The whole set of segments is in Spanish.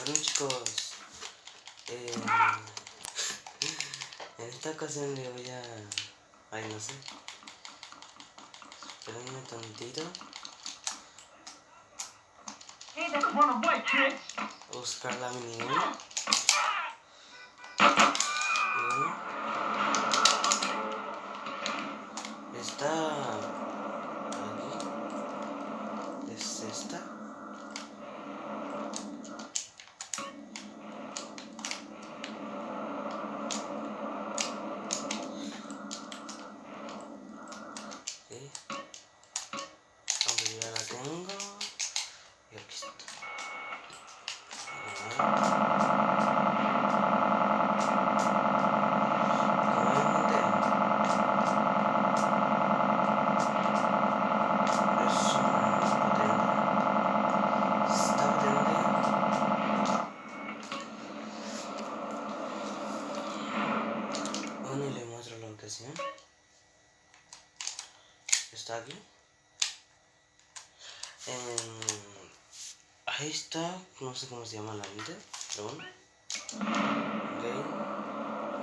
Bueno chicos, en esta ocasión le voy a... Ay, no sé. Espérenme tantito. Buscar la mini 1. Está aquí. Es esta. Okay. Aunque ya la tengo. Y aquí está. Bueno, y le muestro la ubicación. Está aquí. Ahí está, no sé cómo se llama la lente, pero bueno.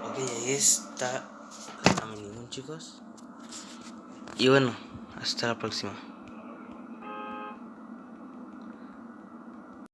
Ok, ahí está la mini, chicos. Y bueno, hasta la próxima.